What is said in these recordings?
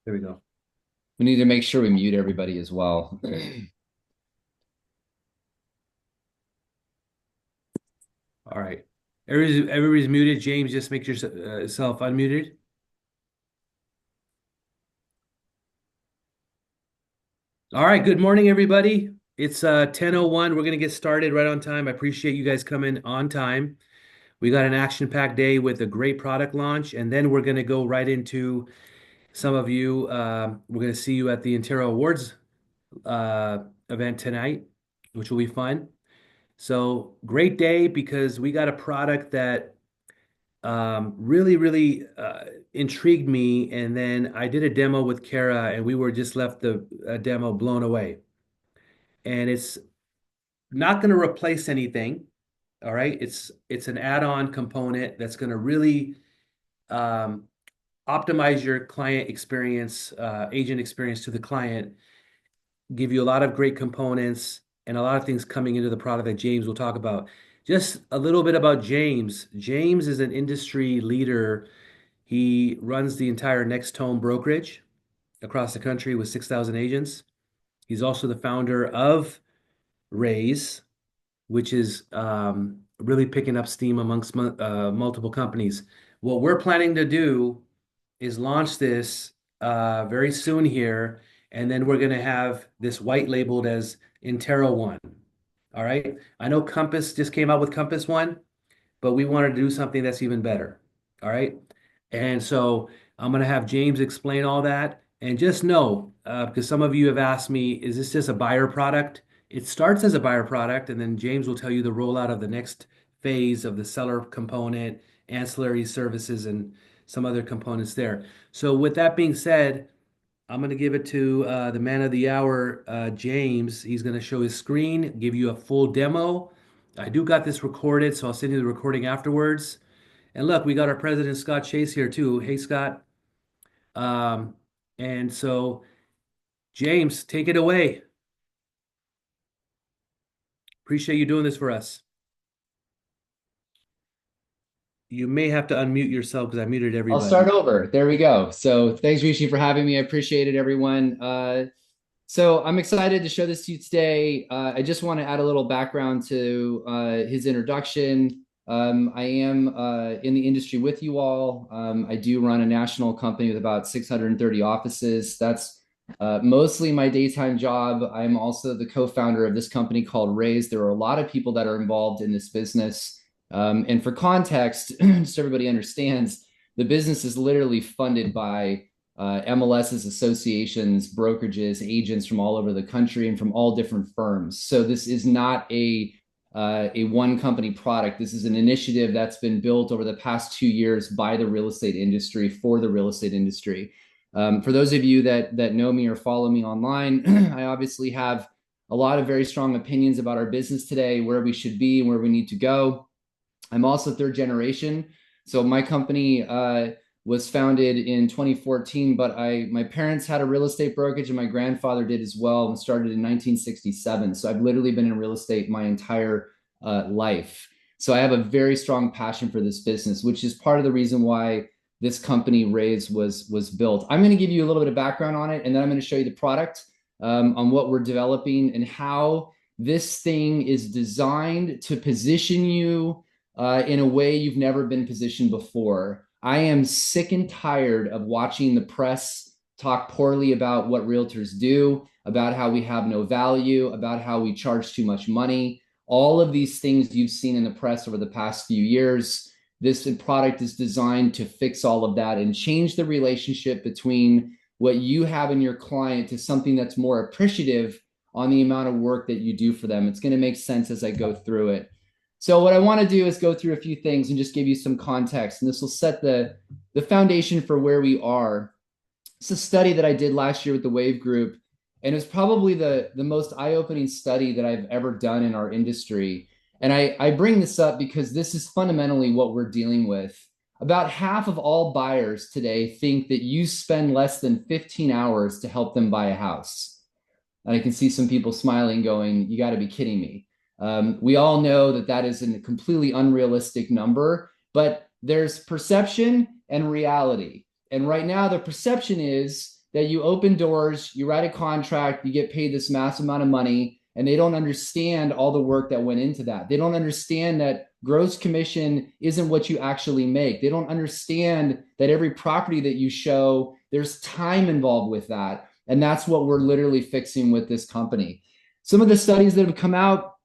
There we go. We need to make sure we mute everybody as well. All right. Everybody's muted. James, just make yourself unmuted. All right. Good morning, everybody. It's 10:01. We're gonna get started right on time. I appreciate you guys coming on time. We got an action-packed day with a great product launch, and then we're gonna go right into some of you. We're gonna see you at the Intero Awards event tonight, which will be fun. So great day because we got a product that really intrigued me. And then I did a demo with Kara, and we were just left the demo blown away. And it's not going to replace anything. All right, it's an add-on component that's going to really um, optimize your client experience, agent experience to the client, give you a lot of great components and a lot of things coming into the product that James will talk about. Just a little bit about James. James is an industry leader. He runs the entire Next Home brokerage across the country with 6,000 agents. He's also the founder of Rayse, which is really picking up steam amongst multiple companies. What we're planning to do is launch this very soon here, and then we're going to have this white labeled as Intero One. All right. I know Compass just came out with Compass One, but we wanted to do something that's even better. All right. And so I'm going to have James explain all that. And just know, because some of you have asked me, is this just a buyer product? It starts as a buyer product, and then James will tell you the rollout of the next phase of the seller component, ancillary services, and some other components there. So, with that being said, I'm going to give it to the man of the hour, James. He's going to show his screen, give you a full demo. I do got this recorded, so I'll send you the recording afterwards. And look, we got our president, Scott Chase, here too. Hey, Scott. Um, and so, James, take it away. Appreciate you doing this for us. You may have to unmute yourself because I muted I'll start everybody. over. There we go. So thanks, Rishi, for having me. I appreciate it, everyone. So I'm excited to show this to you today. I just want to add a little background to his introduction. I am in the industry with you all. I do run a national company with about 630 offices. That's mostly my daytime job. I'm also the co-founder of this company called Rayse. There are a lot of people that are involved in this business. And for context, so everybody understands, the business is literally funded by MLSs, associations, brokerages, agents from all over the country and from all different firms. So this is not a one company product. This is an initiative that's been built over the past 2 years by the real estate industry for the real estate industry. For those of you that know me or follow me online, I obviously have a lot of very strong opinions about our business today, where we should be and where we need to go. I'm also third generation. So my company was founded in 2014, but my parents had a real estate brokerage and my grandfather did as well, and started in 1967. So I've literally been in real estate my entire life. So I have a very strong passion for this business, which is part of the reason why this company Rayse was built. I'm going to give you a little bit of background on it, and then I'm going to show you the product, on what we're developing and how this thing is designed to position you in a way you've never been positioned before. I am sick and tired of watching the press talk poorly about what realtors do, about how we have no value, about how we charge too much money. All of these things you've seen in the press over the past few years. This product is designed to fix all of that and change the relationship between what you have in your client to something that's more appreciative on the amount of work that you do for them. It's going to make sense as I go through it. So what I want to do is go through a few things and just give you some context, and this will set the foundation for where we are. It's a study that I did last year with the Wave Group, and it's probably the most eye-opening study that I've ever done in our industry. And I bring this up because this is fundamentally what we're dealing with. About half of all buyers today think that you spend less than 15 hours to help them buy a house. And I can see some people smiling, going, "You got to be kidding me." We all know that that is a completely unrealistic number, but there's perception and reality. And right now, the perception is that you open doors, you write a contract, you get paid this massive amount of money, and they don't understand all the work that went into that. They don't understand that gross commission isn't what you actually make. They don't understand that every property that you show, there's time involved with that. And that's what we're literally fixing with this company. Some of the studies that have come out,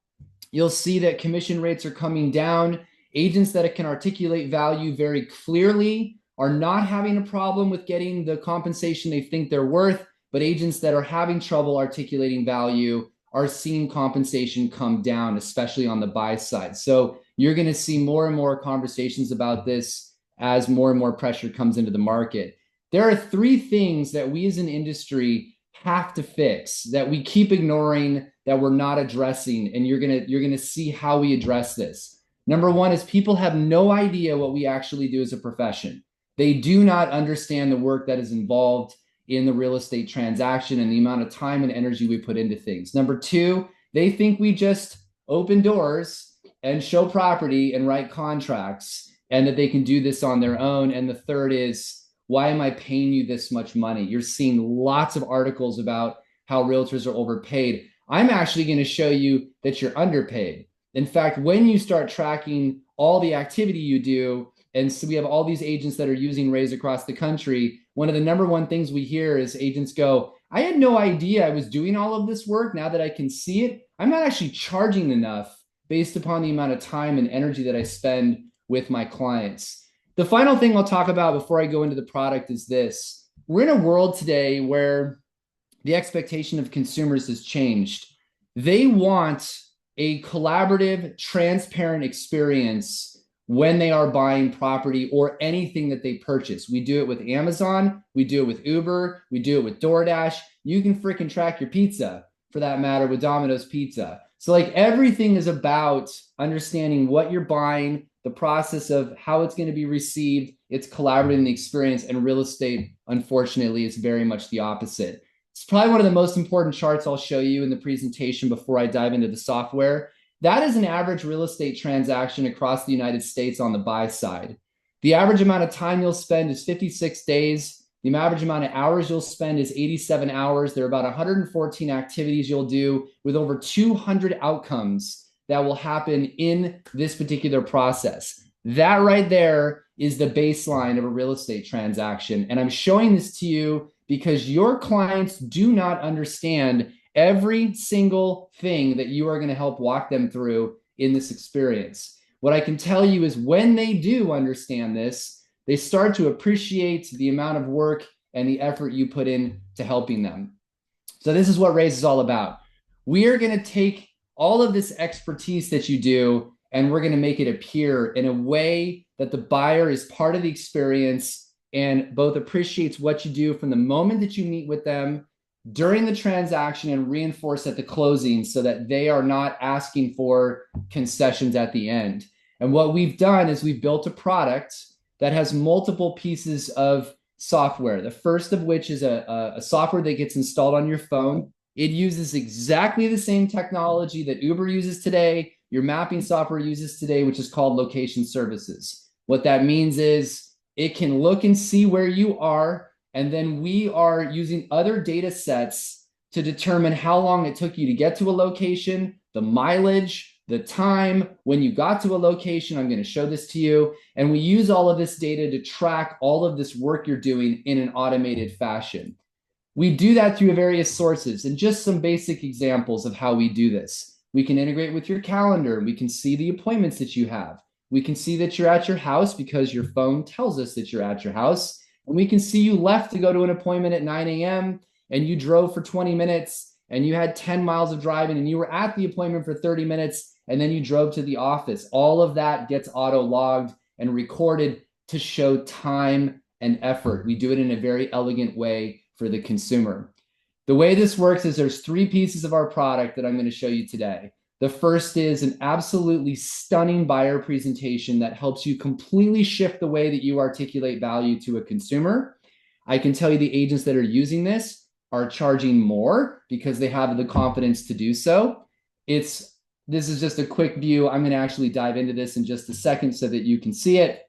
you'll see that commission rates are coming down. Agents that can articulate value very clearly are not having a problem with getting the compensation they think they're worth, but agents that are having trouble articulating value are seeing compensation come down, especially on the buy side. So you're going to see more and more conversations about this as more and more pressure comes into the market. There are three things that we as an industry have to fix that we keep ignoring, that we're not addressing, and you're gonna see how we address this. Number one is people have no idea what we actually do as a profession. They do not understand the work that is involved in the real estate transaction and the amount of time and energy we put into things. Number two, they think we just open doors and show property and write contracts and that they can do this on their own. And the third is, why am I paying you this much money? You're seeing lots of articles about how realtors are overpaid. I'm actually going to show you that you're underpaid. In fact, when you start tracking all the activity you do, and so we have all these agents that are using Rayse across the country, one of the number one things we hear is agents go, I had no idea I was doing all of this work. Now that I can see it, I'm not actually charging enough based upon the amount of time and energy that I spend with my clients. The final thing I'll talk about before I go into the product is this. We're in a world today where the expectation of consumers has changed. They want a collaborative, transparent experience when they are buying property or anything that they purchase. We do it with Amazon, we do it with Uber, we do it with DoorDash. You can freaking track your pizza, for that matter, with Domino's Pizza. So like everything is about understanding what you're buying, the process of how it's going to be received. It's collaborating the experience, and real estate, unfortunately, is very much the opposite. It's probably one of the most important charts I'll show you in the presentation before I dive into the software. That is an average real estate transaction across the United States on the buy side. The average amount of time you'll spend is 56 days. The average amount of hours you'll spend is 87 hours. There are about 114 activities you'll do with over 200 outcomes that will happen in this particular process. That right there is the baseline of a real estate transaction. And I'm showing this to you because your clients do not understand every single thing that you are going to help walk them through in this experience. What I can tell you is when they do understand this, they start to appreciate the amount of work and the effort you put in to helping them. So this is what Rayse is all about. We are going to take all of this expertise that you do, and we're going to make it appear in a way that the buyer is part of the experience and both appreciates what you do from the moment that you meet with them during the transaction and reinforce at the closing so that they are not asking for concessions at the end. And what we've done is we've built a product that has multiple pieces of software. The first of which is a software that gets installed on your phone. It uses exactly the same technology that Uber uses today, your mapping software uses today, which is called location services. What that means is it can look and see where you are, and then we are using other data sets to determine how long it took you to get to a location, the mileage, the time when you got to a location. I'm going to show this to you. And we use all of this data to track all of this work you're doing in an automated fashion. We do that through various sources, and just some basic examples of how we do this. We can integrate with your calendar. We can see the appointments that you have. We can see that you're at your house because your phone tells us that you're at your house. And we can see you left to go to an appointment at 9 a.m. and you drove for 20 minutes and you had 10 miles of driving and you were at the appointment for 30 minutes and then you drove to the office. All of that gets auto-logged and recorded to show time and effort. We do it in a very elegant way for the consumer. The way this works is there's three pieces of our product that I'm going to show you today. The first is an absolutely stunning buyer presentation that helps you completely shift the way that you articulate value to a consumer. I can tell you the agents that are using this are charging more because they have the confidence to do so. This is just a quick view. I'm going to actually dive into this in just a second so that you can see it.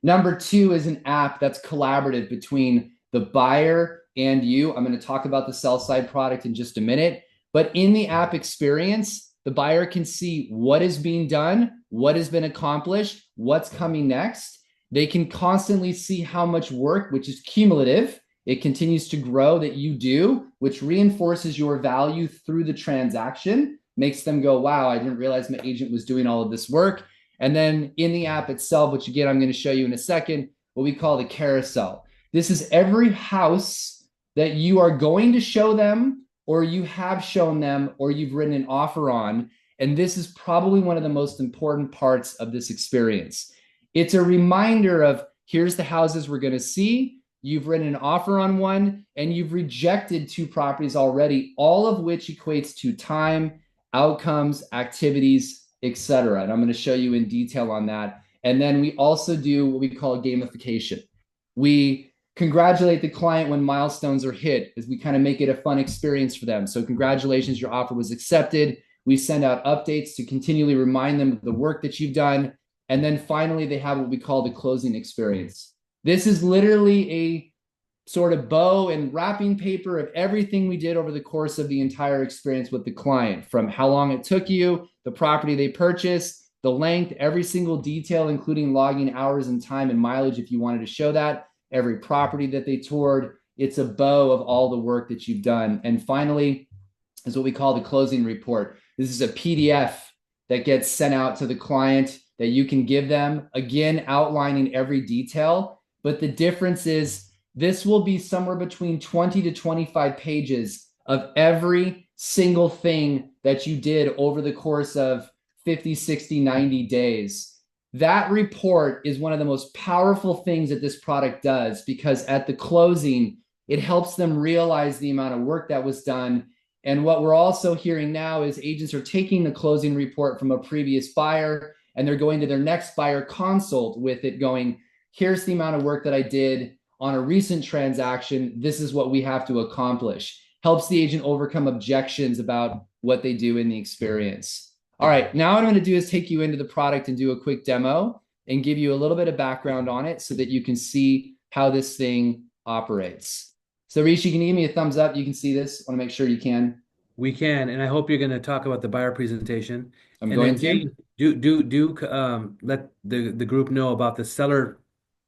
Number two is an app that's collaborative between the buyer and you. I'm going to talk about the sell side product in just a minute. But in the app experience, the buyer can see what is being done, what has been accomplished, what's coming next. They can constantly see how much work, which is cumulative, it continues to grow that you do, which reinforces your value through the transaction, makes them go, wow, I didn't realize my agent was doing all of this work. And then in the app itself, which again, I'm going to show you in a second, what we call the carousel. This is every house that you are going to show them, or you have shown them, or you've written an offer on. And this is probably one of the most important parts of this experience. It's a reminder of here's the houses we're going to see. You've written an offer on one, and you've rejected two properties already, all of which equates to time, outcomes, activities, etc. And I'm going to show you in detail on that. And then we also do what we call gamification. We congratulate the client when milestones are hit, as we kind of make it a fun experience for them. So congratulations, your offer was accepted. We send out updates to continually remind them of the work that you've done. And then finally, they have what we call the closing experience. This is literally a sort of bow and wrapping paper of everything we did over the course of the entire experience with the client, from how long it took you, the property they purchased, the length, every single detail, including logging hours and time and mileage if you wanted to show that, every property that they toured. It's a bow of all the work that you've done. And finally is what we call the closing report. This is a PDF that gets sent out to the client that you can give them, again, outlining every detail. But the difference is this will be somewhere between 20 to 25 pages of every single thing that you did over the course of 50, 60, 90 days. That report is one of the most powerful things that this product does, because at the closing, it helps them realize the amount of work that was done. And what we're also hearing now is agents are taking the closing report from a previous buyer, and they're going to their next buyer consult with it going, here's the amount of work that I did on a recent transaction. This is what we have to accomplish. Helps the agent overcome objections about what they do in the experience. All right, now what I'm going to do is take you into the product and do a quick demo and give you a little bit of background on it so that you can see how this thing operates. So Rayse, can you give me a thumbs up? You can see this. I want to make sure you can. We can, and I hope you're going to talk about the buyer presentation. I'm And going then to. Jane, let the group know about the seller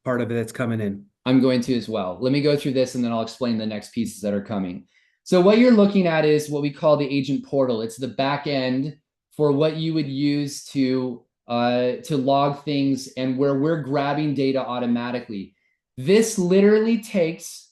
part of it that's coming in. I'm going to as well. Let me go through this and then I'll explain the next pieces that are coming. So what you're looking at is what we call the agent portal. It's the back end for what you would use to log things and where we're grabbing data automatically. This literally takes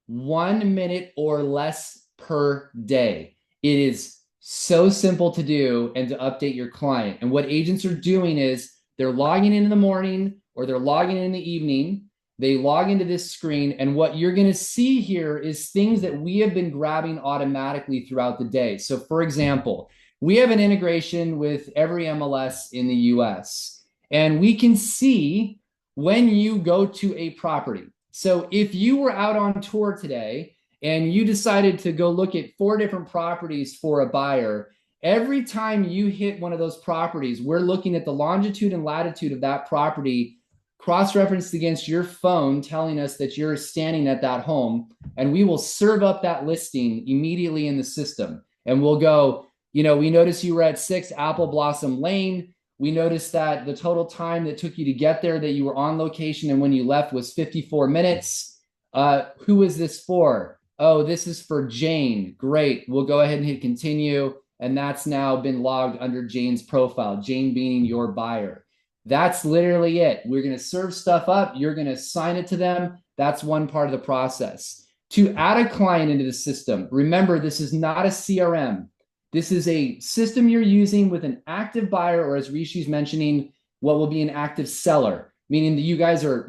1 minute or less per day. It is so simple to do and to update your client. And what agents are doing is they're logging in the morning or they're logging in the evening. They log into this screen, and what you're going to see here is things that we have been grabbing automatically throughout the day. So for example, we have an integration with every MLS in the US, and we can see when you go to a property. So if you were out on tour today and you decided to go look at 4 different properties for a buyer, every time you hit one of those properties, we're looking at the longitude and latitude of that property cross-referenced against your phone telling us that you're standing at that home, and we will serve up that listing immediately in the system. And we'll go, we noticed you were at 6 Apple Blossom Lane. We noticed that the total time that took you to get there, that you were on location and when you left was 54 minutes. Who is this for? Oh, this is for Jane. Great. We'll go ahead and hit continue. And that's now been logged under Jane's profile, Jane being your buyer. That's literally it. We're going to serve stuff up. You're going to assign it to them. That's one part of the process. To add a client into the system, remember, this is not a CRM. This is a system you're using with an active buyer, or as Rishi's mentioning, what will be an active seller, meaning that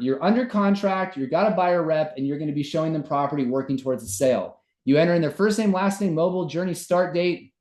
you're under contract, you've got a buyer rep, and you're going to be showing them property working towards a sale. You enter in their first name, last name, mobile, journey, start date,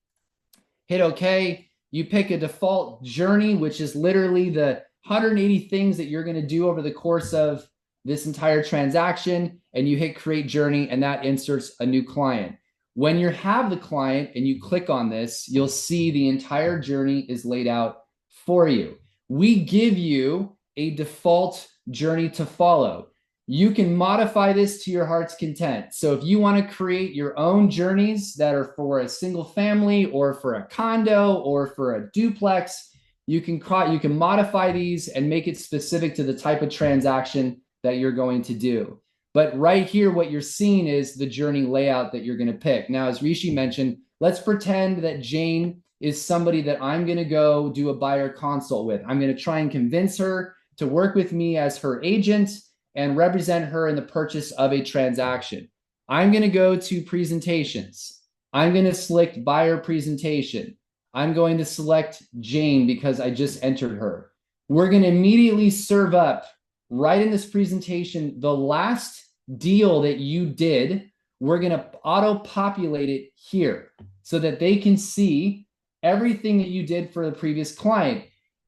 hit OK. You pick a default journey, which is literally the 180 things that you're going to do over the course of this entire transaction, and you hit create journey, and that inserts a new client. When you have the client and you click on this, you'll see the entire journey is laid out for you. We give you a default journey to follow. You can modify this to your heart's content. So if you want to create your own journeys that are for a single family or for a condo or for a duplex, you can modify these and make it specific to the type of transaction that you're going to do. But right here, what you're seeing is the journey layout that you're going to pick. Now, as Rishi mentioned, let's pretend that Jane is somebody that I'm going to go do a buyer consult with. I'm going to try and convince her to work with me as her agent and represent her in the purchase of a transaction. I'm going to go to presentations. I'm going to select buyer presentation. I'm going to select Jane because I just entered her. We're going to immediately serve up right in this presentation the last deal that you did. We're going to auto-populate it here so that they can see everything that you did for the previous client.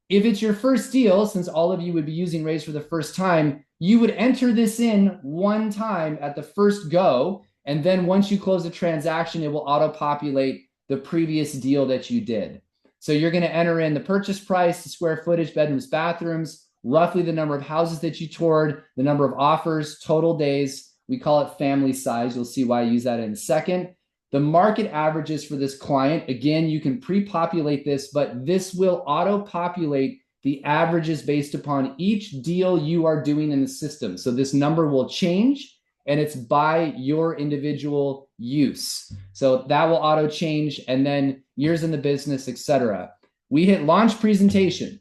If it's your first deal, since all of you would be using Rayse for the first time, you would enter this in one time at the first go. And then once you close the transaction, it will auto-populate the previous deal that you did. So you're going to enter in the purchase price, the square footage, bedrooms, bathrooms, roughly the number of houses that you toured, the number of offers, total days. We call it family size. You'll see why I use that in a second. The market averages for this client, again, you can pre-populate this, but this will auto-populate the averages based upon each deal you are doing in the system. So this number will change, and it's by your individual use. So that will auto change, and then years in the business, etc. We hit launch presentation,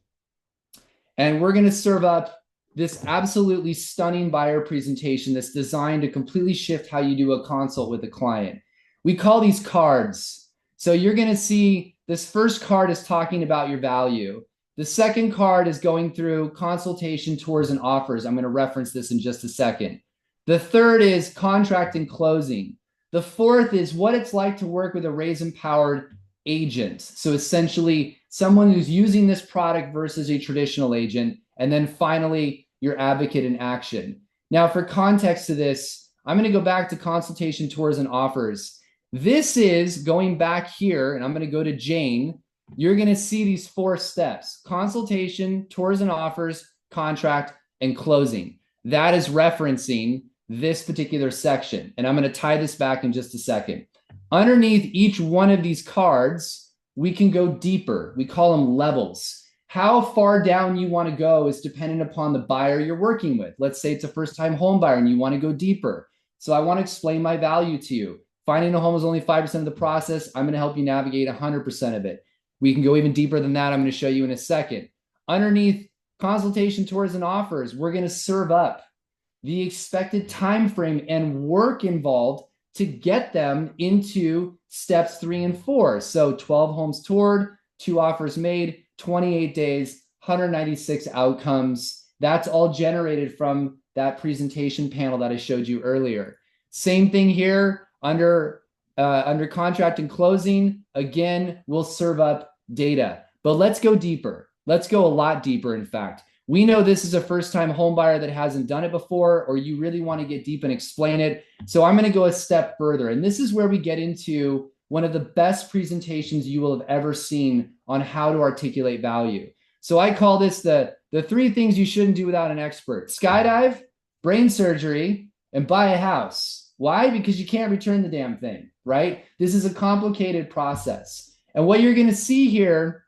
and we're going to serve up this absolutely stunning buyer presentation that's designed to completely shift how you do a consult with a client. We call these cards. So you're going to see this first card is talking about your value. The second card is going through consultation, tours, and offers. I'm going to reference this in just a second. The third is contract and closing. The fourth is what it's like to work with a Rayse empowered agent. So essentially someone who's using this product versus a traditional agent. And then finally, your advocate in action. Now, for context to this, I'm going to go back to consultation, tours, and offers. This is going back here, and I'm going to go to Jane. You're going to see these 4 steps: consultation, tours and offers, contract, and closing. That is referencing this particular section. And I'm going to tie this back in just a second. Underneath each one of these cards, we can go deeper. We call them levels. How far down you want to go is dependent upon the buyer you're working with. Let's say it's a first-time home buyer and you want to go deeper. So I want to explain my value to you. Finding a home is only 5% of the process. I'm going to help you navigate 100% of it. We can go even deeper than that. I'm going to show you in a second. Underneath consultation, tours, and offers, we're going to serve up the expected time frame and work involved to get them into steps 3 and 4. So 12 homes toured, 2 offers made, 28 days, 196 outcomes. That's all generated from that presentation panel that I showed you earlier. Same thing here. Under contract and closing, again, we'll serve up data. But let's go deeper. Let's go a lot deeper, in fact. We know this is a first-time home buyer that hasn't done it before, or you really want to get deep and explain it. So I'm going to go a step further. And this is where we get into one of the best presentations you will have ever seen on how to articulate value. So I call this the 3 things you shouldn't do without an expert: skydive, brain surgery, and buy a house. Why? Because you can't return the damn thing, right? This is a complicated process. And what you're going to see here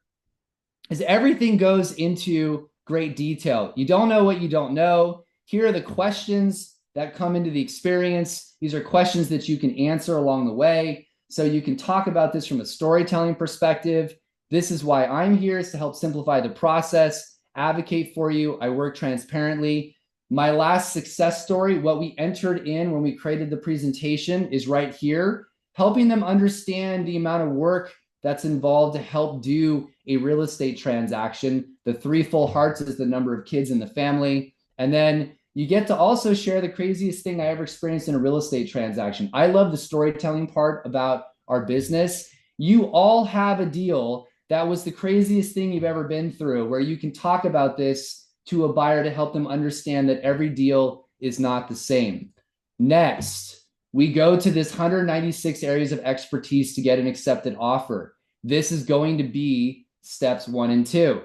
is everything goes into great detail. You don't know what you don't know. Here are the questions that come into the experience. These are questions that you can answer along the way. So you can talk about this from a storytelling perspective. This is why I'm here, is to help simplify the process, advocate for you. I work transparently. My last success story, what we entered in when we created the presentation, is right here, helping them understand the amount of work that's involved to help do a real estate transaction. The 3 full hearts is the number of kids in the family. And then you get to also share the craziest thing I ever experienced in a real estate transaction. I love the storytelling part about our business. You all have a deal that was the craziest thing you've ever been through, where you can talk about this to a buyer to help them understand that every deal is not the same. Next, we go to this 196 areas of expertise to get an accepted offer. This is going to be steps 1 and 2.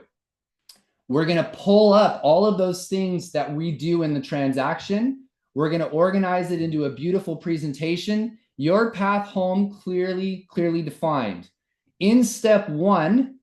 We're going to pull up all of those things that we do in the transaction. We're going to organize it into a beautiful presentation. Your path home clearly defined. In step one,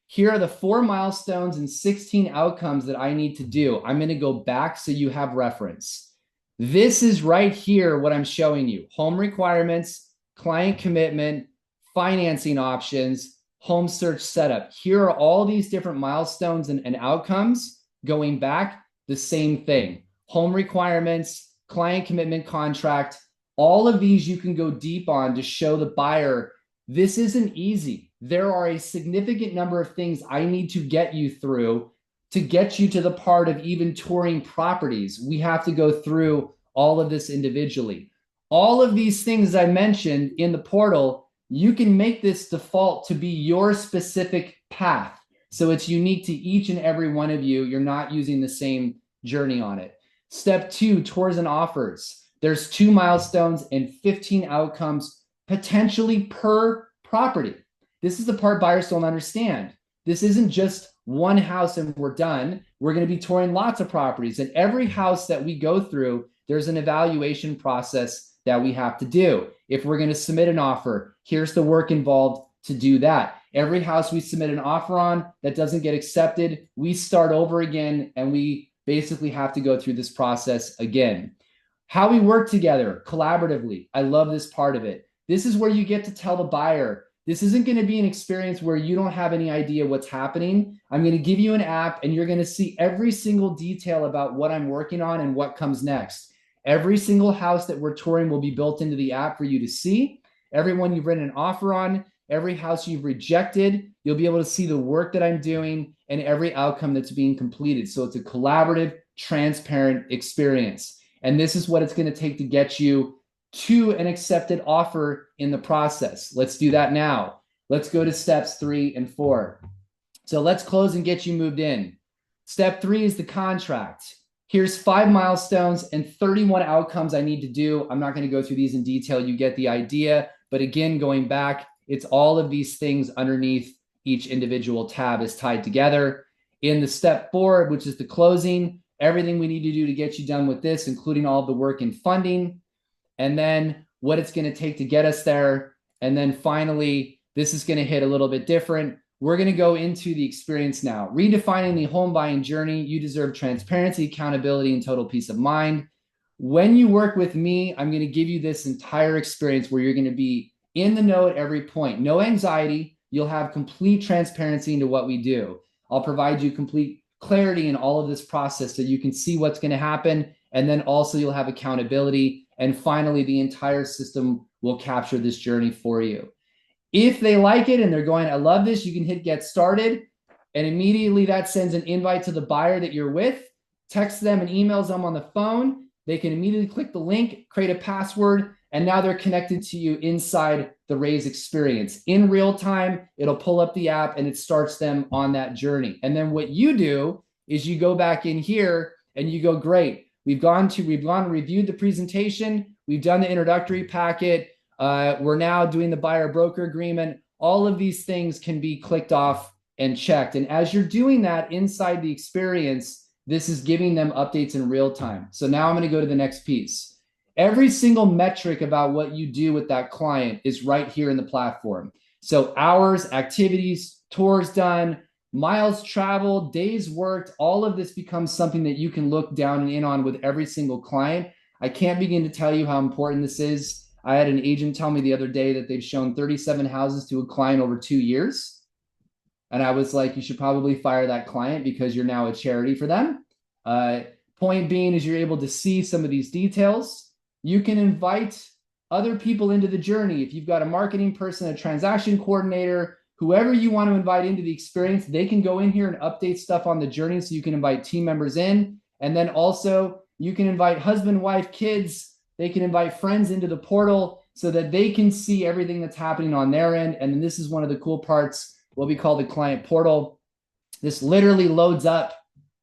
here are the 4 milestones and 16 outcomes that I need to do. I'm going to go back so you have reference. This is right here what I'm showing you. Home requirements, client commitment, financing options, home search setup. Here are all these different milestones and outcomes going back, the same thing. Home requirements, client commitment contract, all of these you can go deep on to show the buyer this isn't easy. There are a significant number of things I need to get you through to get you to the part of even touring properties. We have to go through all of this individually. All of these things I mentioned in the portal, you can make this default to be your specific path. So it's unique to each and every one of you. You're not using the same journey on it. Step 2, tours and offers. There's 2 milestones and 15 outcomes potentially per property. This is the part buyers don't understand. This isn't just one house and we're done. We're going to be touring lots of properties. And every house that we go through, there's an evaluation process that we have to do. If we're going to submit an offer, here's the work involved to do that. Every house we submit an offer on that doesn't get accepted, we start over again and we basically have to go through this process again. How we work together collaboratively. I love this part of it. This is where you get to tell the buyer, this isn't going to be an experience where you don't have any idea what's happening. I'm going to give you an app and you're going to see every single detail about what I'm working on and what comes next. Every single house that we're touring will be built into the app for you to see. Everyone you've written an offer on, every house you've rejected, you'll be able to see the work that I'm doing and every outcome that's being completed. So it's a collaborative, transparent experience. And this is what it's going to take to get you to an accepted offer in the process. Let's do that now. Let's go to steps 3 and 4. So let's close and get you moved in. Step 3 is the contract. Here's 5 milestones and 31 outcomes I need to do. I'm not going to go through these in detail. You get the idea. But again, going back, it's all of these things underneath each individual tab is tied together. In the step 4, which is the closing, everything we need to do to get you done with this, including all the work and funding, and then what it's going to take to get us there. And then finally, this is going to hit a little bit different. We're going to go into the experience now. Redefining the home buying journey. You deserve transparency, accountability, and total peace of mind. When you work with me, I'm going to give you this entire experience where you're going to be in the know at every point. No anxiety. You'll have complete transparency into what we do. I'll provide you complete clarity in all of this process so you can see what's going to happen. And then also you'll have accountability. And finally, the entire system will capture this journey for you. If they like it and they're going, I love this, you can hit get started. And immediately that sends an invite to the buyer that you're with, text them and emails them on the phone. They can immediately click the link, create a password, and now they're connected to you inside the Rayse experience. In real time, it'll pull up the app and it starts them on that journey. And then what you do is you go back in here and you go, great. We've gone and reviewed the presentation. We've done the introductory packet. We're now doing the buyer broker agreement. All of these things can be clicked off and checked. And as you're doing that inside the experience, this is giving them updates in real time. So now I'm going to go to the next piece. Every single metric about what you do with that client is right here in the platform. So hours, activities, tours done, miles traveled, days worked, all of this becomes something that you can look down and in on with every single client. I can't begin to tell you how important this is. I had an agent tell me the other day that they've shown 37 houses to a client over 2 years. And I was like, you should probably fire that client because you're now a charity for them. Point being is you're able to see some of these details. You can invite other people into the journey. If you've got a marketing person, a transaction coordinator, whoever you want to invite into the experience, they can go in here and update stuff on the journey. So you can invite team members in. And then also you can invite husband, wife, kids. They can invite friends into the portal so that they can see everything that's happening on their end. And then this is one of the cool parts, what we call the client portal. This literally loads up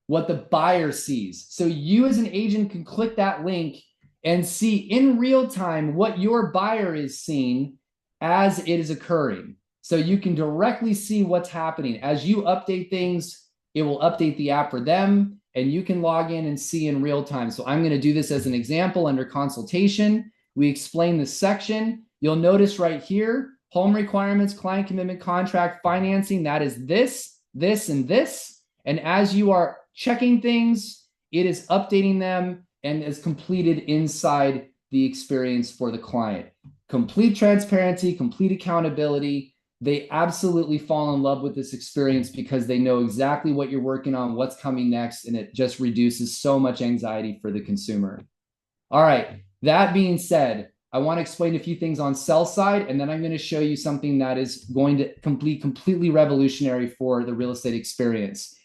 what the buyer sees. So you as an agent can click that link and see in real time what your buyer is seeing as it is occurring. So you can directly see what's happening. As you update things, it will update the app for them. and you can log in and see in real time. So I'm going to do this as an example under consultation. We explain the section. You'll notice right here, home requirements, client commitment, contract, financing, that is this, this, and this. And as you are checking things, it is updating them and is completed inside the experience for the client. Complete transparency, complete accountability. They absolutely fall in love with this experience because they know exactly what you're working on, what's coming next, and it just reduces so much anxiety for the consumer. All right, that being said, I want to explain a few things on sell side, and then I'm going to show you something that is going to completely revolutionary for the real estate experience.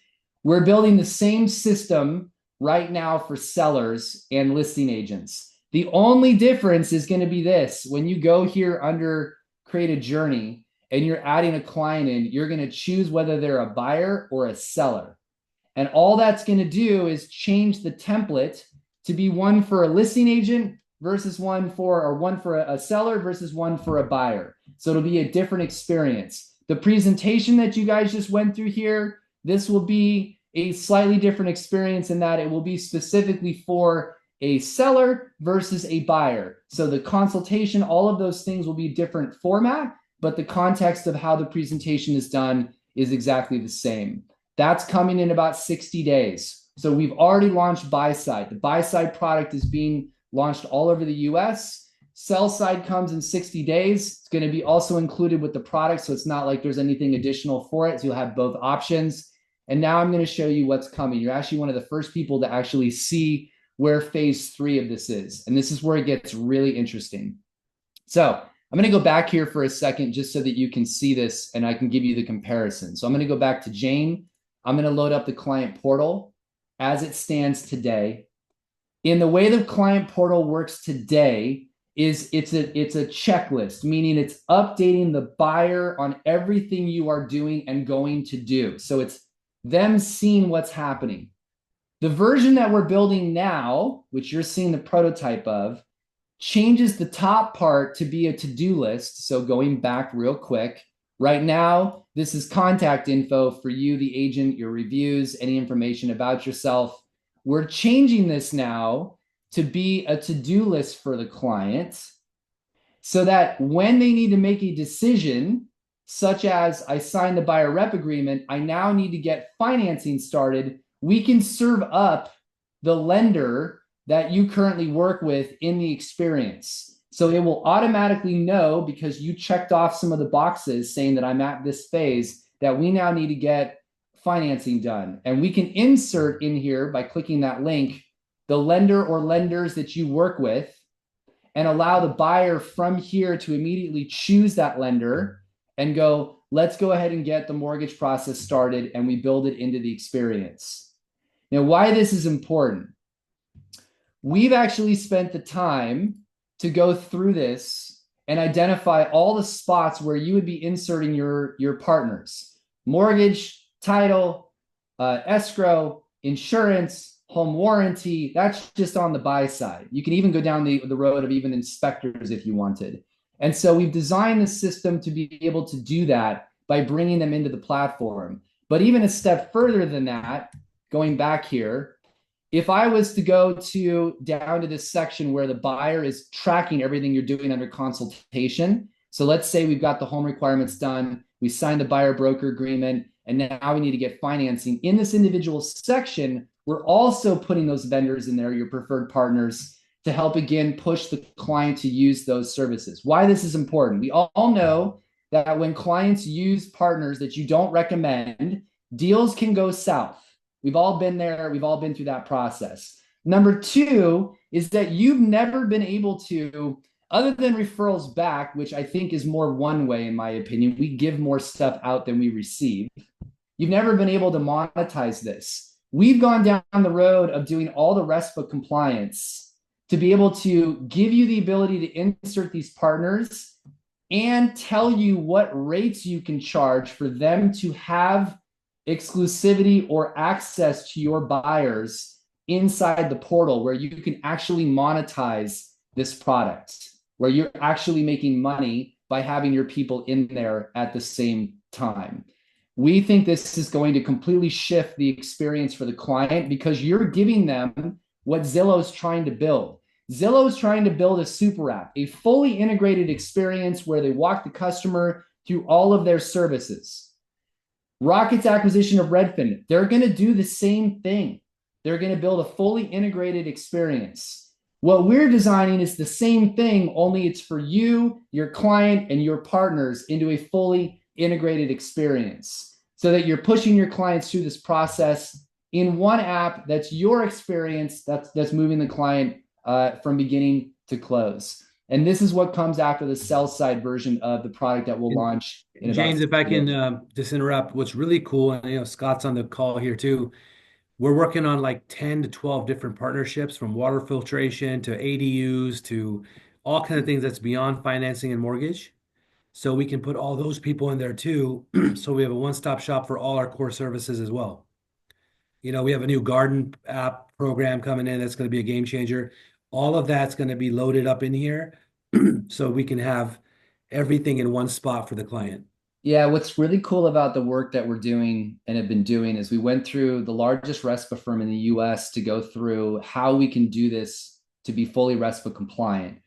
We're building the same system right now for sellers and listing agents. The only difference is going to be this. When you go here under create a journey and you're adding a client in, you're going to choose whether they're a buyer or a seller. And all that's going to do is change the template to be one for a listing agent versus one for a seller versus one for a buyer. So it'll be a different experience. The presentation that you guys just went through here, this will be a slightly different experience in that it will be specifically for a seller versus a buyer. So the consultation, all of those things will be different format, but the context of how the presentation is done is exactly the same. That's coming in about 60 days. So we've already launched buy side. The buy side product is being launched all over the US. Sell side comes in 60 days. It's going to be also included with the product. So it's not like there's anything additional for it. So you'll have both options. And now I'm going to show you what's coming. You're actually one of the first people to actually see where phase 3 of this is. And this is where it gets really interesting. So I'm going to go back here for a second just so that you can see this and I can give you the comparison. So I'm going to go back to Jane. I'm going to load up the client portal as it stands today. In the way the client portal works today is it's a checklist, meaning it's updating the buyer on everything you are doing and going to do. So it's them seeing what's happening. The version that we're building now, which you're seeing the prototype of, changes the top part to be a to-do list. So going back real quick, right now, this is contact info for you, the agent, your reviews, any information about yourself. We're changing this now to be a to-do list for the client so that when they need to make a decision, such as I signed the buyer rep agreement, I now need to get financing started, we can serve up the lender that you currently work with in the experience. So it will automatically know because you checked off some of the boxes saying that I'm at this phase that we now need to get financing done. And we can insert in here by clicking that link, the lender or lenders that you work with and allow the buyer from here to immediately choose that lender and go, let's go ahead and get the mortgage process started and we build it into the experience. Now, why this is important. We've actually spent the time to go through this and identify all the spots where you would be inserting your partners. Mortgage, title, escrow, insurance, home warranty. That's just on the buy side. You can even go down the road of even inspectors if you wanted. And so we've designed the system to be able to do that by bringing them into the platform. But even a step further than that, going back here, if I was to go down to this section where the buyer is tracking everything you're doing under consultation. So let's say we've got the home requirements done. We signed the buyer broker agreement, and now we need to get financing. In this individual section, we're also putting those vendors in there, your preferred partners, to help again push the client to use those services. Why this is important. We all know that when clients use partners that you don't recommend, deals can go south. We've all been there. We've all been through that process. Number two is that you've never been able to, other than referrals back, which I think is more one way, in my opinion, we give more stuff out than we receive. You've never been able to monetize this. We've gone down the road of doing all the RESPA compliance to be able to give you the ability to insert these partners and tell you what rates you can charge for them to have exclusivity or access to your buyers inside the portal where you can actually monetize this product, where you're actually making money by having your people in there at the same time. We think this is going to completely shift the experience for the client because you're giving them what Zillow is trying to build. Zillow is trying to build a super app, a fully integrated experience where they walk the customer through all of their services. Rocket's acquisition of Redfin, they're going to do the same thing. They're going to build a fully integrated experience. What we're designing is the same thing, only it's for you, your client, and your partners into a fully integrated experience so that you're pushing your clients through this process in one app that's your experience that's moving the client from beginning to close. And this is what comes after the sell side version of the product that will And launch in about James, if I 60 can days. just interrupt, what's really cool, and Scott's on the call here too. We're working on like 10 to 12 different partnerships from water filtration to ADUs to all kind of things that's beyond financing and mortgage. So we can put all those people in there too. So we have a one-stop shop for all our core services as well. We have a new garden app program coming in that's going to be a game changer. All of that's going to be loaded up in here so we can have everything in one spot for the client. Yeah, what's really cool about the work that we're doing and have been doing is we went through the largest RESPA firm in the US to go through how we can do this to be fully RESPA compliant.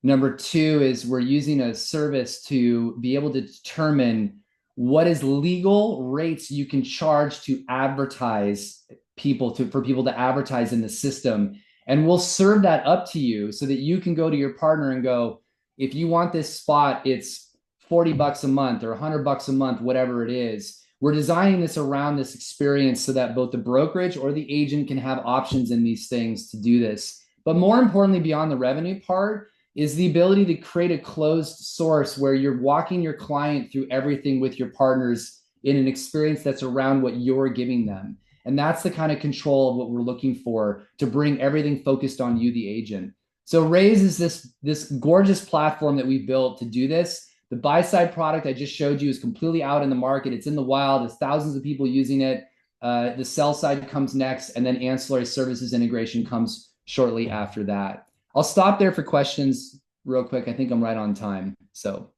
Number two is we're using a service to be able to determine what is legal rates you can charge to advertise for people to advertise in the system. And we'll serve that up to you so that you can go to your partner and go, if you want this spot, it's $40 a month or $100 a month, whatever it is. We're designing this around this experience so that both the brokerage or the agent can have options in these things to do this. But more importantly, beyond the revenue part, is the ability to create a closed source where you're walking your client through everything with your partners in an experience that's around what you're giving them. And that's the kind of control of what we're looking for to bring everything focused on you, the agent. So Rayse is this gorgeous platform that we built to do this. The buy side product I just showed you is completely out in the market. It's in the wild. There's thousands of people using it. The sell side comes next, and then ancillary services integration comes shortly after that. I'll stop there for questions real quick. I think I'm right on time. So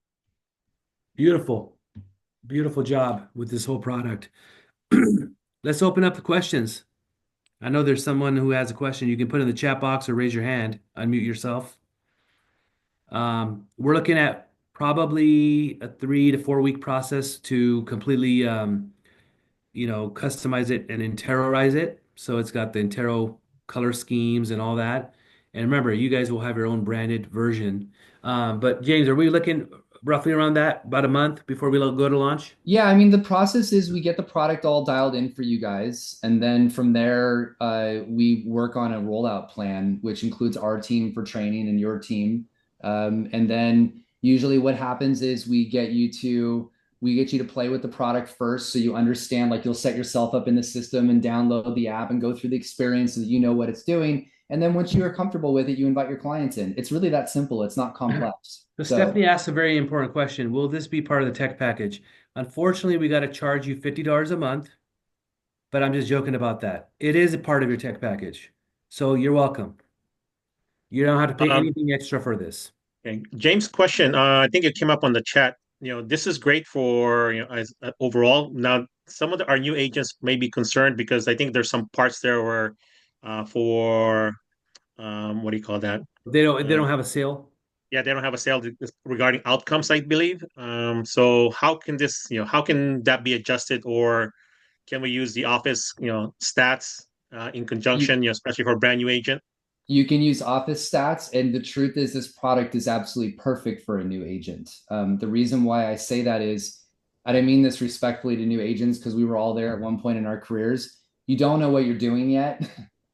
Beautiful. Beautiful job with this whole product. Let's open up the questions. I know there's someone who has a question. You can put in the chat box or raise your hand, unmute yourself. We're looking at probably a 3 to 4 week process to completely, customize it and interiorize it. So it's got the Intero color schemes and all that. And remember, you guys will have your own branded version. But James, are we looking roughly around that, about a month before we go to launch? yeah, I mean, the process is we get the product all dialed in for you guys. And then from there, we work on a rollout plan, which includes our team for training and your team. And then usually what happens is we get you to play with the product first so you understand, like you'll set yourself up in the system and download the app and go through the experience so that you know what it's doing. And then once you are comfortable with it, you invite your clients in. It's really that simple. It's not complex. So So Stephanie asked a very important question. Will this be part of the tech package? Unfortunately, we got to charge you $50 a month, but I'm just joking about that. It is a part of your tech package. So you're welcome. You don't have to pay Um, anything extra for this. okay. James' question, I think it came up on the chat. This is great for, as overall. Now, some of our new agents may be concerned because I think there's some parts there where, for, what do you call that? They Uh, don't have a sale. yeah, they don't have a sale regarding outcomes, I believe. So how can that be adjusted, or can we use the office, stats, in you conjunction, especially for a brand new agent? you can use office stats, and the truth is this product is absolutely perfect for a new agent. The reason why I say that is, and I mean this respectfully to new agents because we were all there at one point in our careers. You don't know what you're doing yet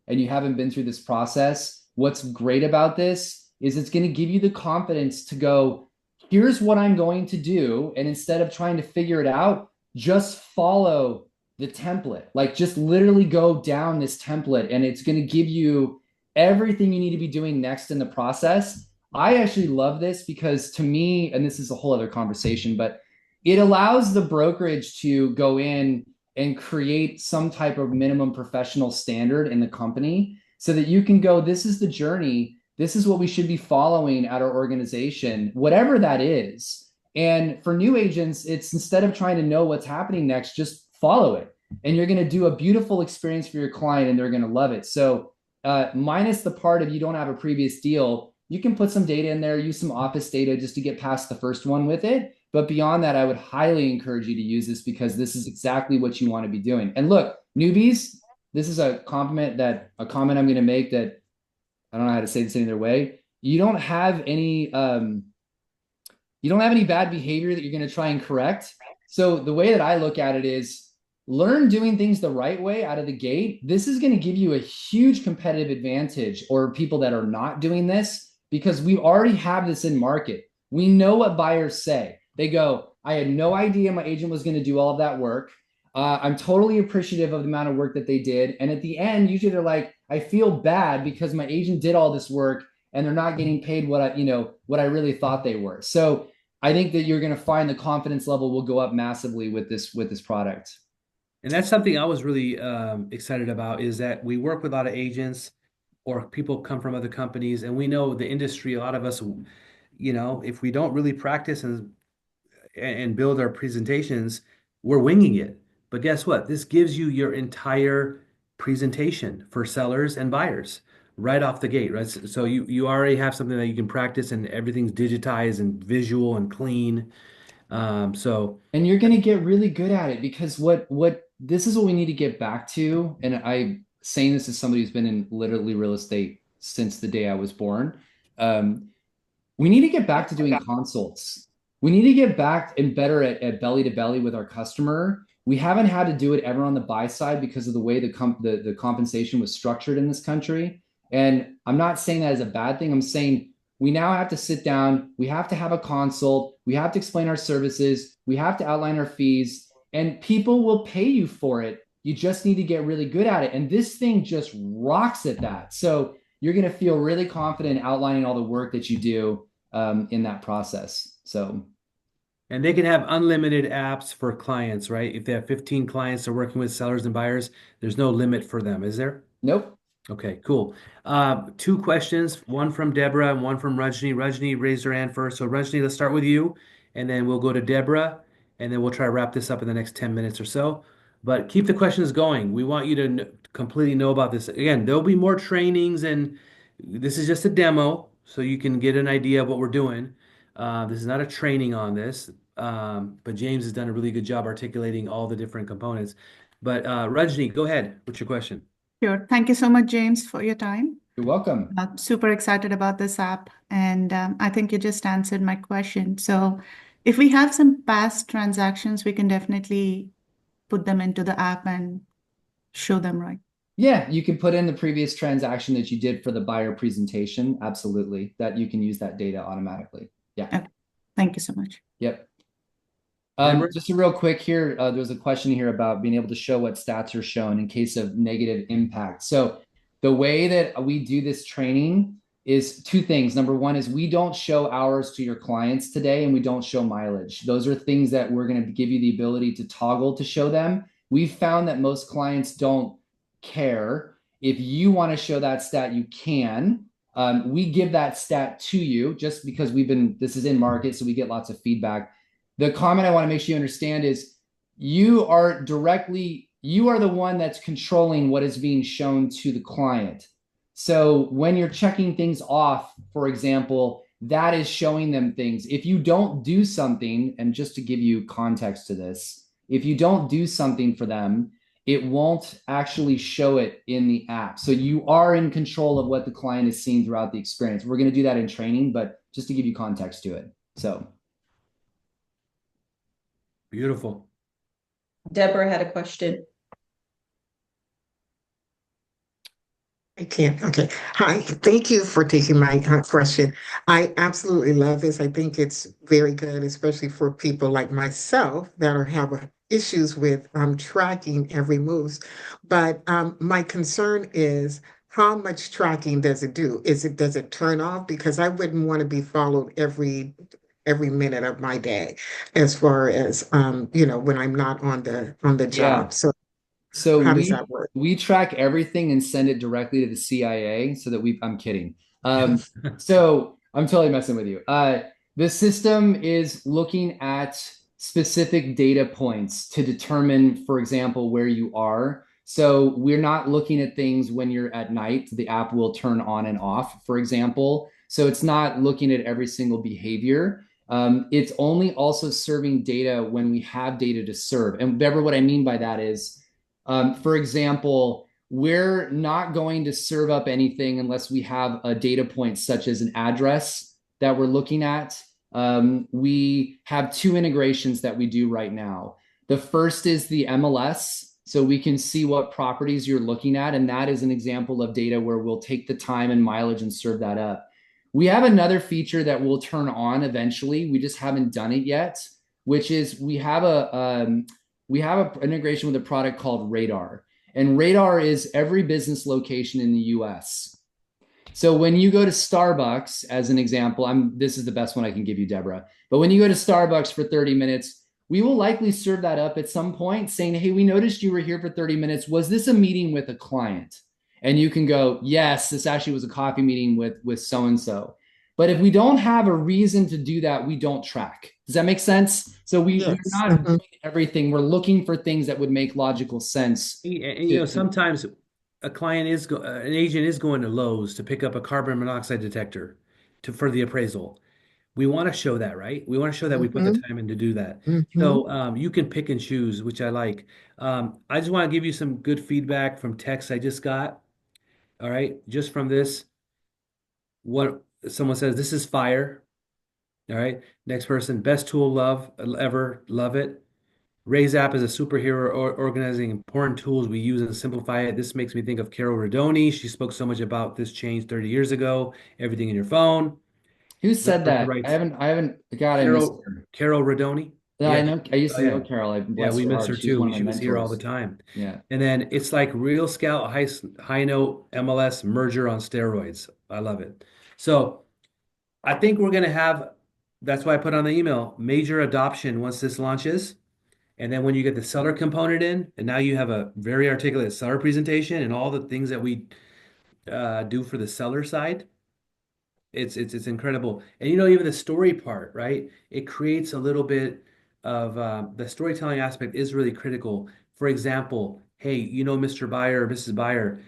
and you haven't been through this process. What's great about this is it's going to give you the confidence to go, here's what I'm going to do, and instead of trying to figure it out, just follow the template. Like just literally go down this template and it's going to give you everything you need to be doing next in the process. I actually love this because to me, and this is a whole other conversation, but it allows the brokerage to go in and create some type of minimum professional standard in the company so that you can go, this is the journey. This is what we should be following at our organization, whatever that is. And for new agents, it's instead of trying to know what's happening next, just follow it. And you're going to do a beautiful experience for your client and they're going to love it. So, minus the part of you don't have a previous deal, you can put some data in there, use some office data just to get past the first one with it. But beyond that, I would highly encourage you to use this because this is exactly what you want to be doing. And look, newbies, this is a comment I'm going to make that I don't know how to say this any other way. You don't have any bad behavior that you're going to try and correct. So the way that I look at it is learn doing things the right way out of the gate. This is going to give you a huge competitive advantage or people that are not doing this because we already have this in market. We know what buyers say. They go, I had no idea my agent was going to do all of that work. I'm totally appreciative of the amount of work that they did. And at the end, usually they're like, I feel bad because my agent did all this work and they're not getting paid what I really thought they were. So I think that you're going to find the confidence level will go up massively with this product. And that's something I was really excited about is that we work with a lot of agents or people come from other companies, and we know the industry. A lot of us, if we don't really practice and build our presentations, we're winging it. But guess what? This gives you your entire presentation for sellers and buyers right off the gate, right? So you already have something that you can practice, and everything's digitized and visual and clean. So And you're going to get really good at it because what this is what we need to get back to. And I saying this as somebody who's been in literally real estate since the day I was born. Um, we need to get back to doing consults. We need to get back and better at belly to belly with our customer. We haven't had to do it ever on the buy side because of the way the compensation was structured in this country. And I'm not saying that as a bad thing. I'm saying we now have to sit down. We have to have a consult. We have to explain our services. We have to outline our fees, and people will pay you for it. You just need to get really good at it. And this thing just rocks at that. So you're going to feel really confident outlining all the work that you do in that process. So, and they can have unlimited apps for clients, right? If they have 15 clients they're working with sellers and buyers, there's no limit for them, is there? nope. Okay, cool. Two questions, one from Deborah and one from Rajni. Rajni raised her hand first. So Rajni, let's start with you, and then we'll go to Deborah, and then we'll try to wrap this up in the next 10 minutes or so. But keep the questions going. We want you to completely know about this. Again, there'll be more trainings, and this is just a demo, so you can get an idea of what we're doing. This is not a training on this, but James has done a really good job articulating all the different components. But Rajni, go ahead. What's your question? Sure. Thank you so much, James, for your time. You're welcome. I'm super excited about this app, and I think you just answered my question. So, if we have some past transactions, we can definitely put them into the app and show them, right? Yeah, you can put in the previous transaction that you did for the buyer presentation. Absolutely. That you can use that data automatically. Yeah. Okay. Thank you so much. Yep. Deborah? Just a real quick here, there's a question here about being able to show what stats are shown in case of negative impact. So the way that we do this training is two things. Number one is we don't show hours to your clients today, and we don't show mileage. Those are things that we're going to give you the ability to toggle to show them. We've found that most clients don't care. If you want to show that stat, you can. We give that stat to you just because this is in market, so we get lots of feedback. The comment I want to make sure you understand is you are the one that's controlling what is being shown to the client. So when you're checking things off, for example, that is showing them things. If you don't do something, and just to give you context to this, if you don't do something for them, it won't actually show it in the app. So you are in control of what the client is seeing throughout the experience. We're going to do that in training, but just to give you context to it. So. Beautiful. Deborah had a question. I can't. Okay. Hi. Thank you for taking my question. I absolutely love this. I think it's very good, especially for people like myself that are have issues with tracking every move. But my concern is how much tracking does it do? Does it turn off? Because I wouldn't want to be followed every minute of my day, as far as when I'm not on the Yeah. job. So So how does that work? we track everything and send it directly to the CIA so that I'm kidding. So I'm totally messing with you. The system is looking at specific data points to determine, for example, where you are. So we're not looking at things when you're at night. The app will turn on and off, for example. So it's not looking at every single behavior. It's only also serving data when we have data to serve. And Deborah, what I mean by that is, for example, we're not going to serve up anything unless we have a data point such as an address that we're looking at. We have two integrations that we do right now. The first is the MLS, so we can see what properties you're looking at, and that is an example of data where we'll take the time and mileage and serve that up. We have another feature that will turn on eventually. We just haven't done it yet, which is we have an integration with a product called Radar. And Radar is every business location in the US. So when you go to Starbucks, as an example, this is the best one I can give you, Deborah. But when you go to Starbucks for 30 minutes, we will likely serve that up at some point saying, hey, we noticed you were here for 30 minutes. Was this a meeting with a client? And you can go, yes, this actually was a coffee meeting with so-and-so. But if we don't have a reason to do that, we don't track. Does that make sense? So we're Yes. not doing everything. We're looking for things that would make logical sense. And, sometimes an agent is going to Lowe's to pick up a carbon monoxide detector for the appraisal. We want to show that, right? We want to show that we put the time in to do that. So you can pick and choose, which I like. I just want to give you some good feedback from texts I just got. All right, just from this, what someone says, this is fire. All right, next person, best tool ever, love it. Rayse app is a superhero organizing important tools we use and simplify it. This makes me think of Carol Rodoni. She spoke so much about this change 30 years ago. Everything in your phone. Who Next said person that? writes, God, I missed her. Carol Rodoni. Yeah, I Yeah. know. I used Oh, to know yeah. Carol. I Yeah, bless we her miss heart. her She was one too. of my She was here all the mentors. time. Yeah. And then it's like Real Scout High Note MLS merger on steroids. I love it. So I think we're gonna have, that's why I put on the email, major adoption once this launches. And then when you get the seller component in, and now you have a very articulate seller presentation and all the things that we do for the seller side, it's incredible. And even the story part, right? It creates a little bit of the storytelling aspect is really critical. For example, hey, Mr. Buyer or Mrs. Buyer,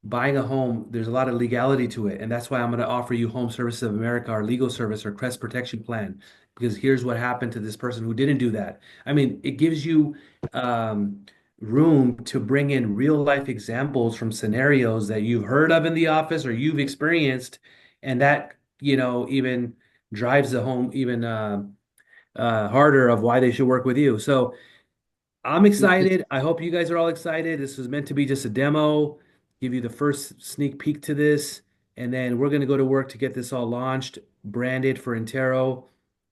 buying a home, there's a lot of legality to it. And that's why I'm going to offer you Home Services of America, our legal service, or Crest Protection Plan, because here's what happened to this person who didn't do that. I mean, it gives you room to bring in real life examples from scenarios that you've heard of in the office or you've experienced. And that, even drives the home even harder of why they should work with you. So I'm excited. I hope you guys are all excited. This was meant to be just a demo, give you the first sneak peek to this, and then we're going to go to work to get this all launched, branded for Intero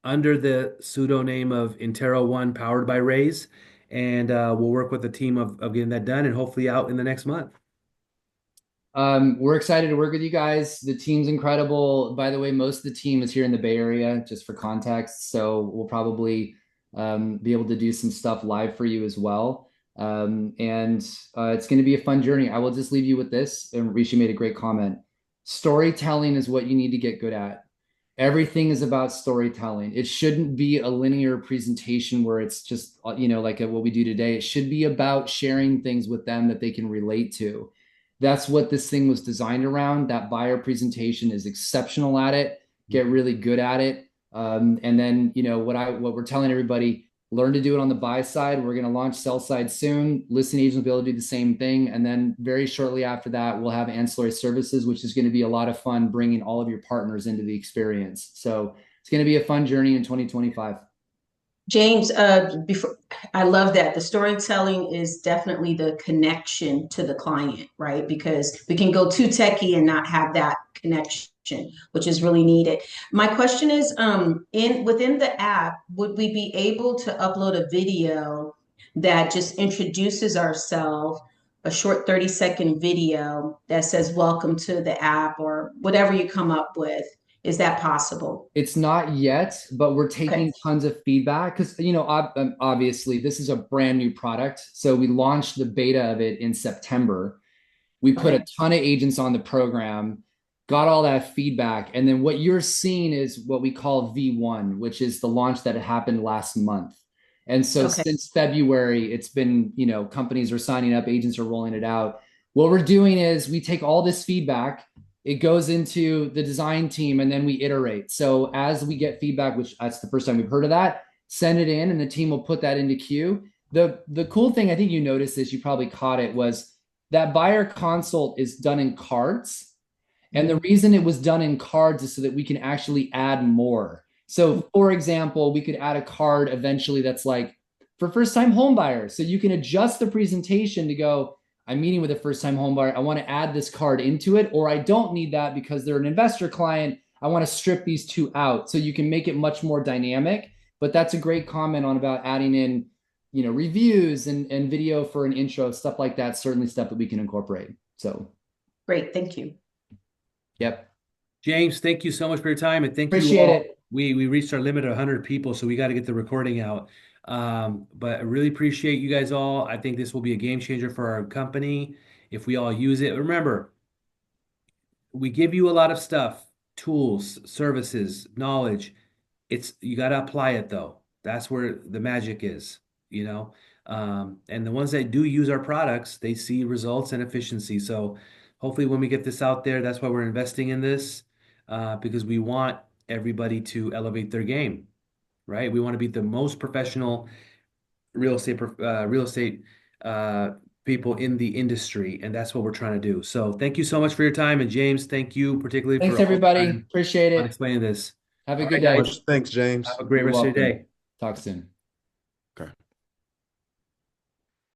under the pseudonym of Intero One, powered by Rayse. And we'll work with the team of getting that done and hopefully out in the next month. We're excited to work with you guys. The team's incredible. By the way, most of the team is here in the Bay Area, just for context. So we'll probably be able to do some stuff live for you as well. And it's going to be a fun journey. I will just leave you with this. And Rishi made a great comment. Storytelling is what you need to get good at. Everything is about storytelling. It shouldn't be a linear presentation where it's just, like what we do today. It should be about sharing things with them that they can relate to. That's what this thing was designed around. That buyer presentation is exceptional at it. Get really good at it. And then, what we're telling everybody, learn to do it on the buy side. We're going to launch sell side soon. Listing agents will be able to do the same thing. And then very shortly after that, we'll have ancillary services, which is going to be a lot of fun bringing all of your partners into the experience. So it's going to be a fun journey in 2025. James, before I love that. The storytelling is definitely the connection to the client, right? Because we can go too techie and not have that connection, which is really needed. My question is, within the app, would we be able to upload a video that just introduces ourselves, a short 30-second video that says welcome to the app or whatever you come up with? Is that possible? It's not yet, but we're taking tons of feedback because, obviously this is a brand new product. So we launched the beta of it in September. We put a ton of agents on the program. got all that feedback. And then what you're seeing is what we call V1, which is the launch that happened last month. And so Okay. since February, it's been, companies are signing up, agents are rolling it out. What we're doing is we take all this feedback, it goes into the design team, and then we iterate. So as we get feedback, which that's the first time we've heard of that, send it in and the team will put that into queue. The cool thing, I think you noticed this, you probably caught it, was that buyer consult is done in cards. And the reason it was done in cards is so that we can actually add more. So, for example, we could add a card eventually that's like for first time home buyers. So you can adjust the presentation to go, I'm meeting with a first time home buyer. I want to add this card into it, or I don't need that because they're an investor client. I want to strip these two out. So you can make it much more dynamic. But that's a great comment on about adding in, reviews and video for an intro, stuff like that. Certainly stuff that we can incorporate. So Great. Thank you. yep. James, thank you so much for your time, and thank you Appreciate all. it. We reached our limit of 100 people, so we got to get the recording out. But I really appreciate you guys all. I think this will be a game changer for our company if we all use it. Remember, we give you a lot of stuff, tools, services, knowledge. You got to apply it though. That's where the magic is, you know. And the ones that do use our products, they see results and efficiency. So hopefully when we get this out there, that's why we're investing in this, because we want everybody to elevate their game, right? We want to be the most professional real estate people in the industry, and that's what we're trying to do. So thank you so much for your time, and James, thank you particularly Thanks, for all the everybody. time Appreciate on it. explaining this. Have a All good right, day. guys, Much thanks, have James. a great You're rest of your welcome. day. Talk soon.